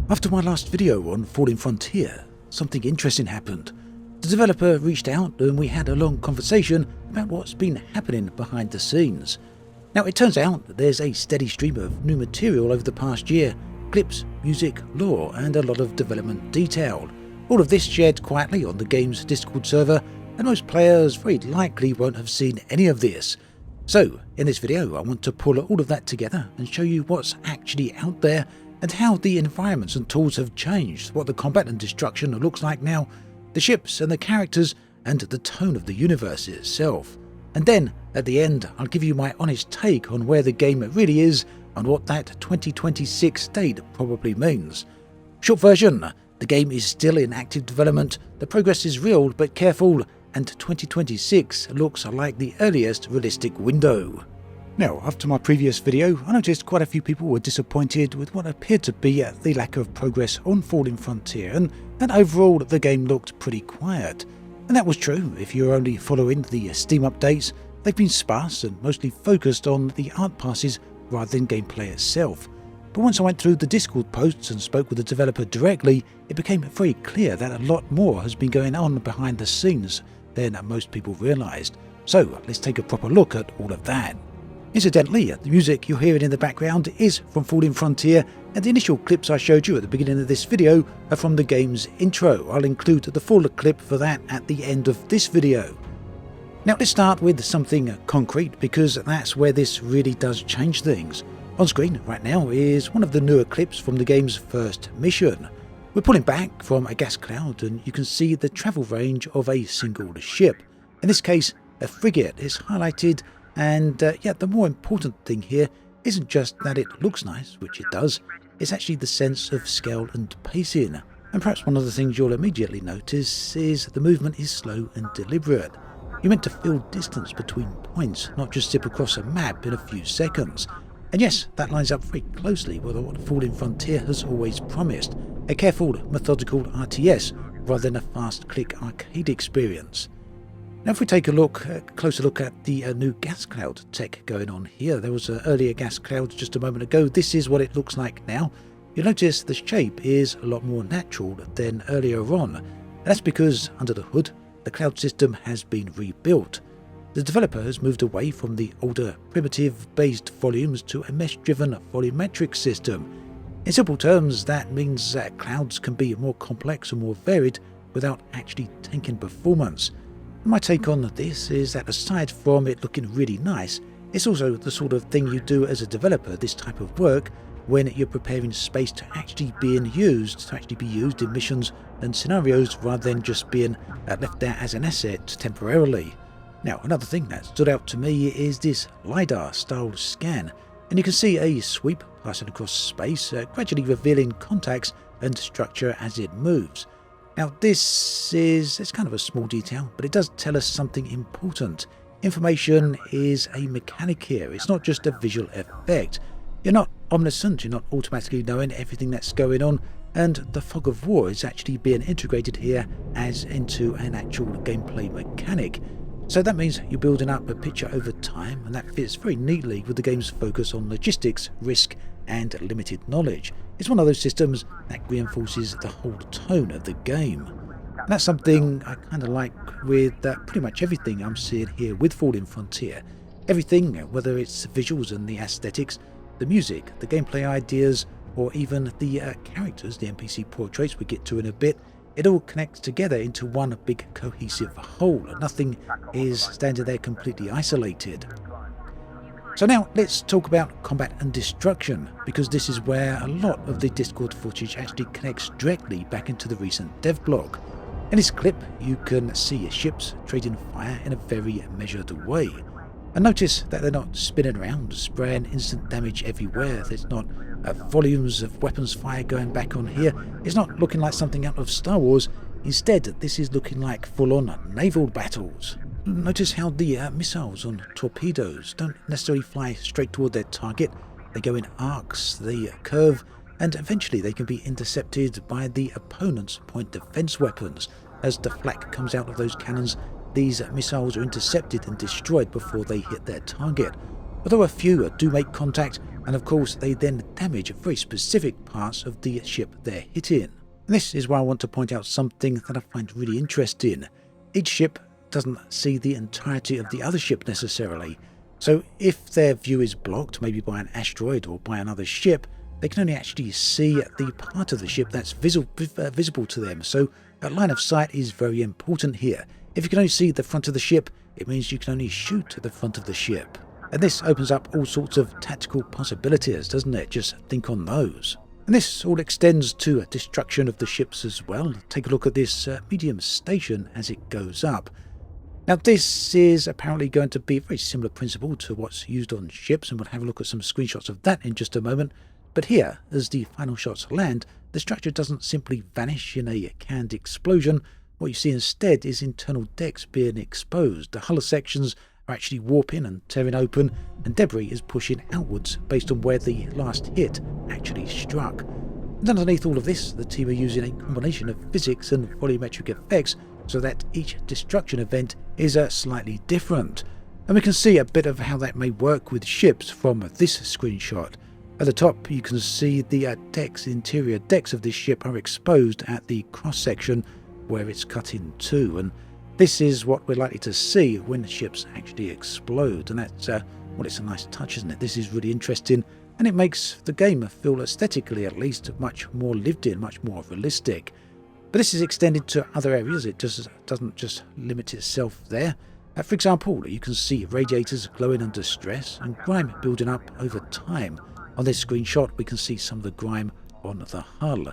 After my last video on Fallen Frontier, something interesting happened. The developer reached out and we had a long conversation about what's been happening behind the scenes. Now it turns out that there's a steady stream of new material over the past year, clips, music, lore and a lot of development detail. All of this shared quietly on the game's Discord server, and most players very likely won't have seen any of this. So in this video I want to pull all of that together and show you what's actually out there and how the environments and tools have changed, what the combat and destruction looks like now, the ships and the characters, and the tone of the universe itself. And then, at the end, I'll give you my honest take on where the game really is and what that 2026 date probably means. Short version, the game is still in active development, the progress is real but careful, and 2026 looks like the earliest realistic window. Now, after my previous video, I noticed quite a few people were disappointed with what appeared to be the lack of progress on Fallen Frontier, and that overall the game looked pretty quiet. And that was true if you're only following the Steam updates. They've been sparse and mostly focused on the art passes rather than gameplay itself. But once I went through the Discord posts and spoke with the developer directly, it became very clear that a lot more has been going on behind the scenes than most people realised. So let's take a proper look at all of that. Incidentally, the music you're hearing in the background is from Fallen Frontier, and the initial clips I showed you at the beginning of this video are from the game's intro. I'll include the full clip for that at the end of this video. Now let's start with something concrete, because that's where this really does change things. On screen right now is one of the newer clips from the game's first mission. We're pulling back from a gas cloud and you can see the travel range of a single ship. In this case, a frigate is highlighted. And yet the more important thing here isn't just that it looks nice, which it does, it's actually the sense of scale and pacing. And perhaps one of the things you'll immediately notice is the movement is slow and deliberate. You're meant to feel distance between points, not just zip across a map in a few seconds. And yes, that lines up very closely with what Fallen Frontier has always promised, a careful, methodical RTS rather than a fast-click arcade experience. Now if we take a closer look at the new gas cloud tech going on here, there was an earlier gas cloud just a moment ago. This is what it looks like now. You'll notice the shape is a lot more natural than earlier on, and that's because under the hood the cloud system has been rebuilt. The developer has moved away from the older primitive based volumes to a mesh-driven volumetric system. In simple terms, that means that clouds can be more complex and more varied without actually tanking performance. My take on this is that aside from it looking really nice, it's also the sort of thing you do as a developer, this type of work, when you're preparing space to actually be used in missions and scenarios rather than just being left there as an asset temporarily. Now, another thing that stood out to me is this LiDAR style scan, and you can see a sweep passing across space, gradually revealing contacts and structure as it moves. Now it's kind of a small detail, but it does tell us something important. Information is a mechanic here, it's not just a visual effect. You're not omniscient, you're not automatically knowing everything that's going on, and the fog of war is actually being integrated here as into an actual gameplay mechanic. So that means you're building up a picture over time, and that fits very neatly with the game's focus on logistics, risk, and limited knowledge. It's one of those systems that reinforces the whole tone of the game. And that's something I kind of like with pretty much everything I'm seeing here with Fallen Frontier. Everything, whether it's visuals and the aesthetics, the music, the gameplay ideas, or even the characters, the NPC portraits we get to in a bit, it all connects together into one big cohesive whole. Nothing is standing there completely isolated. So now let's talk about combat and destruction, because this is where a lot of the Discord footage actually connects directly back into the recent dev blog. In this clip you can see ships trading fire in a very measured way. And notice that they're not spinning around, spraying instant damage everywhere. There's not volumes of weapons fire going back on here. It's not looking like something out of Star Wars. Instead, this is looking like full-on naval battles. Notice how the missiles on torpedoes don't necessarily fly straight toward their target. They go in arcs, they curve, and eventually they can be intercepted by the opponent's point defense weapons. As the flak comes out of those cannons, these missiles are intercepted and destroyed before they hit their target. Although a few do make contact, and of course they then damage very specific parts of the ship they're hitting. And this is why I want to point out something that I find really interesting. Each ship doesn't see the entirety of the other ship necessarily, so if their view is blocked, maybe by an asteroid or by another ship, they can only actually see the part of the ship that's visible to them. So a line of sight is very important here. If you can only see the front of the ship, it means you can only shoot at the front of the ship. And this opens up all sorts of tactical possibilities, doesn't it? Just think on those. And this all extends to destruction of the ships as well. Take a look at this medium station as it goes up. Now this is apparently going to be a very similar principle to what's used on ships, and we'll have a look at some screenshots of that in just a moment. But here, as the final shots land, the structure doesn't simply vanish in a canned explosion. What you see instead is internal decks being exposed. The hull sections are actually warping and tearing open, and debris is pushing outwards based on where the last hit actually struck. And underneath all of this, the team are using a combination of physics and volumetric effects so that each destruction event is slightly different. And we can see a bit of how that may work with ships from this screenshot. At the top you can see the interior decks of this ship are exposed at the cross section where it's cut in two, and this is what we're likely to see when ships actually explode. And that's well, it's a nice touch, isn't it? This is really interesting, and it makes the game feel, aesthetically at least, much more lived in, much more realistic. But this is extended to other areas. It just doesn't just limit itself there. For example, you can see radiators glowing under stress and grime building up over time. On this screenshot we can see some of the grime on the hull.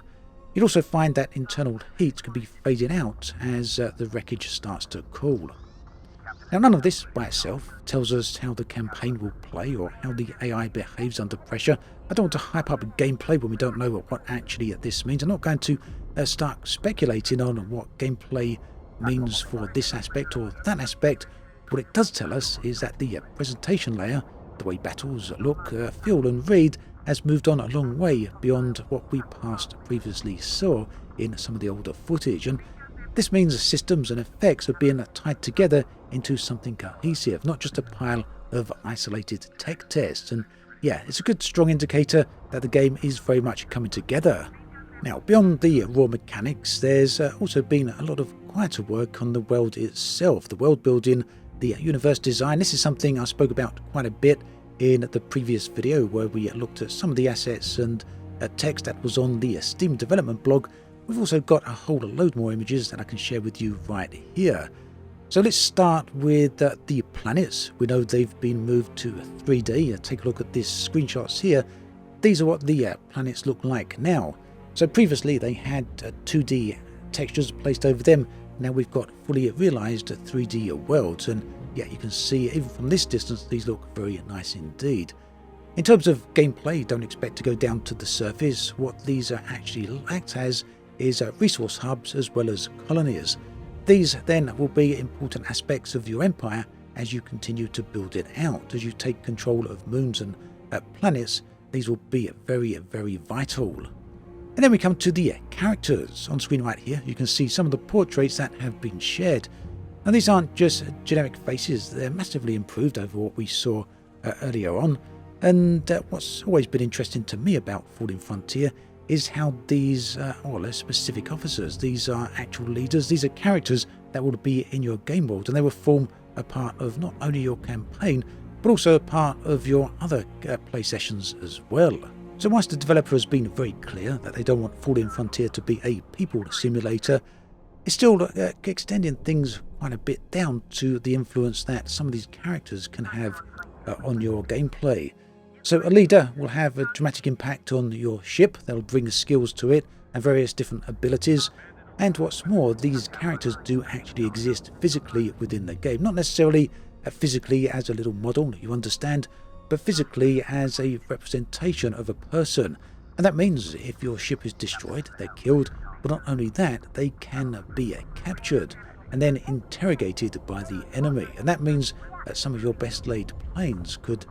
You'll also find that internal heat can be fading out as the wreckage starts to cool. Now none of this by itself tells us how the campaign will play or how the AI behaves under pressure. I don't want to hype up gameplay when we don't know what actually this means. I'm not going to start speculating on what gameplay means for this aspect or that aspect. What it does tell us is that the presentation layer, the way battles look, feel and read, has moved on a long way beyond what we previously saw in some of the older footage, and this means systems and effects are being tied together into something cohesive, not just a pile of isolated tech tests. And yeah, it's a good strong indicator that the game is very much coming together. Now, beyond the raw mechanics, there's also been a lot of quieter work on the world itself, the world building, the universe design. This is something I spoke about quite a bit in the previous video where we looked at some of the assets and text that was on the Steam development blog. We've also got a whole load more images that I can share with you right here. So let's start with the planets. We know they've been moved to 3D. Take a look at these screenshots here. These are what the planets look like now. So previously they had 2D textures placed over them. Now we've got fully realized 3D worlds, and yeah, you can see even from this distance these look very nice indeed. In terms of gameplay, don't expect to go down to the surface. What these actually act as is resource hubs as well as colonies. These then will be important aspects of your empire as you continue to build it out. As you take control of moons and planets, these will be very, very vital. And then we come to the characters. On screen right here, you can see some of the portraits that have been shared. And these aren't just generic faces, they're massively improved over what we saw earlier on. And what's always been interesting to me about Fallen Frontier is how these are specific officers. These are actual leaders, these are characters that will be in your game world, and they will form a part of not only your campaign, but also a part of your other play sessions as well. So whilst the developer has been very clear that they don't want Fallen Frontier to be a people simulator, it's still extending things quite a bit down to the influence that some of these characters can have on your gameplay. So a leader will have a dramatic impact on your ship. They'll bring skills to it and various different abilities. And what's more, these characters do actually exist physically within the game. Not necessarily physically as a little model, you understand, but physically as a representation of a person. And that means if your ship is destroyed, they're killed, but not only that, they can be captured and then interrogated by the enemy. And that means that some of your best laid plans could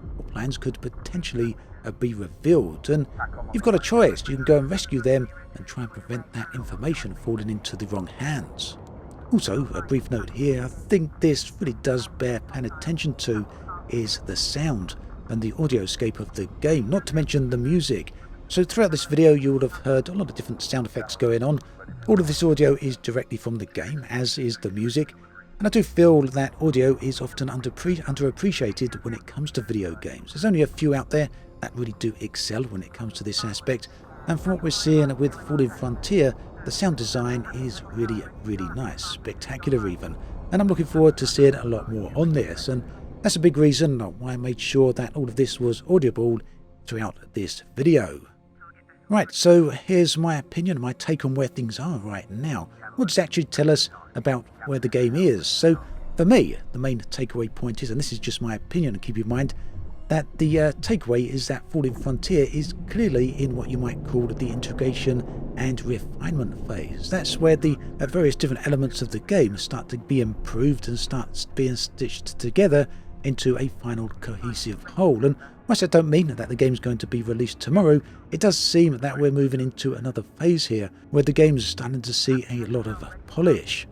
potentially be revealed. And you've got a choice. You can go and rescue them and try and prevent that information falling into the wrong hands. Also, a brief note here, I think this really does bear paying attention to, is the sound. and the audioscape of the game, not to mention the music. So throughout this video you would have heard a lot of different sound effects going on. All of this audio is directly from the game, as is the music, and I do feel that audio is often underappreciated when it comes to video games. There's only a few out there that really do excel when it comes to this aspect, and from what we're seeing with Fallen Frontier, the sound design is really nice, spectacular even, and I'm looking forward to seeing a lot more on this, and that's a big reason why I made sure that all of this was audible throughout this video. Right, so here's my opinion, my take on where things are right now. What does it actually tell us about where the game is? So for me, the main takeaway point is, and this is just my opinion, and keep in mind that the takeaway is that Fallen Frontier is clearly in what you might call the integration and refinement phase. That's where the various different elements of the game start to be improved and start being stitched together into a final cohesive whole. And whilst I don't mean that the game's going to be released tomorrow, it does seem that we're moving into another phase here where the game's starting to see a lot of polish.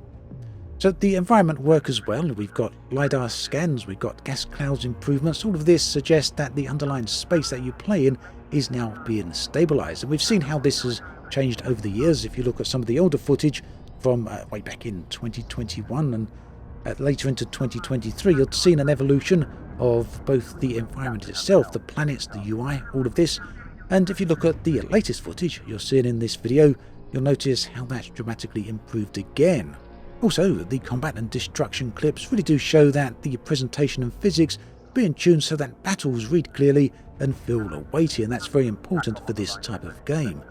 So the environment work as well, we've got LiDAR scans, we've got gas clouds improvements. All of this suggests that the underlying space that you play in is now being stabilised, and we've seen how this has changed over the years. If you look at some of the older footage from way back in 2021 and later into 2023, you've seen an evolution of both the environment itself, the planets, the UI, all of this. And if you look at the latest footage you're seeing in this video, you'll notice how that's dramatically improved again. Also, the combat and destruction clips really do show that the presentation and physics are being tuned so that battles read clearly and feel weighty, and that's very important for this type of game.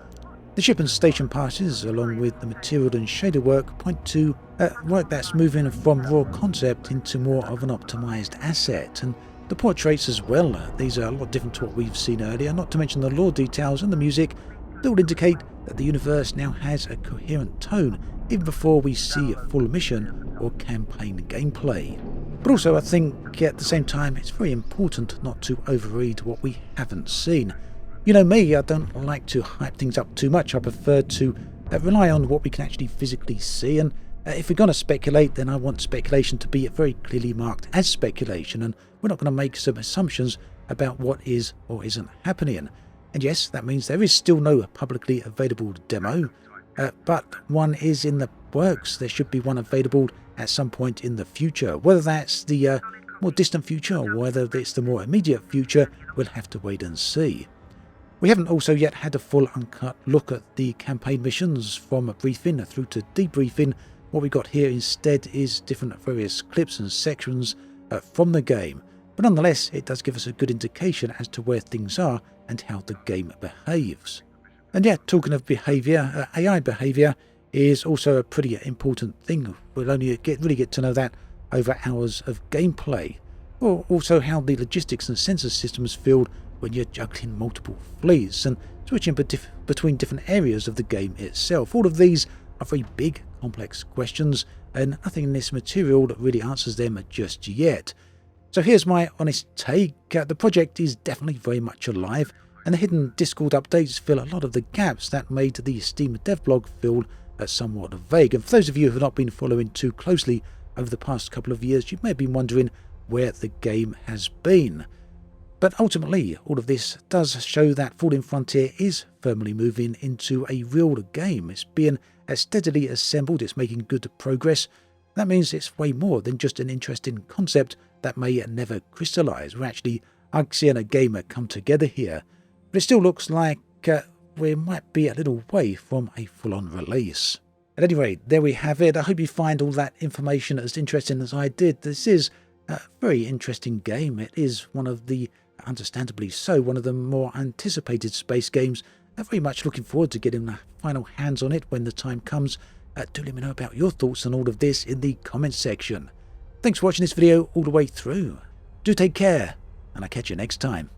The ship and station passes, along with the material and shader work, point to work that's moving from raw concept into more of an optimized asset. And the portraits as well, these are a lot different to what we've seen earlier, not to mention the lore details and the music that would indicate that the universe now has a coherent tone even before we see a full mission or campaign gameplay. But also I think at the same time it's very important not to overread what we haven't seen. You know me, I don't like to hype things up too much. I prefer to rely on what we can actually physically see, and if we're going to speculate, then I want speculation to be very clearly marked as speculation, and we're not going to make some assumptions about what is or isn't happening. And yes, that means there is still no publicly available demo, but one is in the works. There should be one available at some point in the future. Whether that's the more distant future or whether it's the more immediate future, we'll have to wait and see. We haven't also yet had a full uncut look at the campaign missions from a briefing through to debriefing. What we got here instead is different various clips and sections from the game, but nonetheless it does give us a good indication as to where things are and how the game behaves. And yeah, talking of behaviour, AI behaviour is also a pretty important thing. We'll only really get to know that over hours of gameplay, or also how the logistics and sensor systems feel when you're juggling multiple fleets and switching between different areas of the game itself. All of these are very big, complex questions, and nothing in this material that really answers them just yet. So here's my honest take. The project is definitely very much alive, and the hidden Discord updates fill a lot of the gaps that made the Steam devlog feel somewhat vague. And for those of you who have not been following too closely over the past couple of years, you may have been wondering where the game has been. But ultimately, all of this does show that Fallen Frontier is firmly moving into a real game. It's being steadily assembled, it's making good progress. That means it's way more than just an interesting concept that may never crystallise. We're actually seeing a game come together here. But it still looks like we might be a little way from a full-on release. At any rate, there we have it. I hope you find all that information as interesting as I did. This is a very interesting game. It is one of the, understandably so, one of the more anticipated space games. I'm very much looking forward to getting the final hands on it when the time comes. Do let me know about your thoughts on all of this in the comments section. Thanks for watching this video all the way through. Do take care, and I'll catch you next time.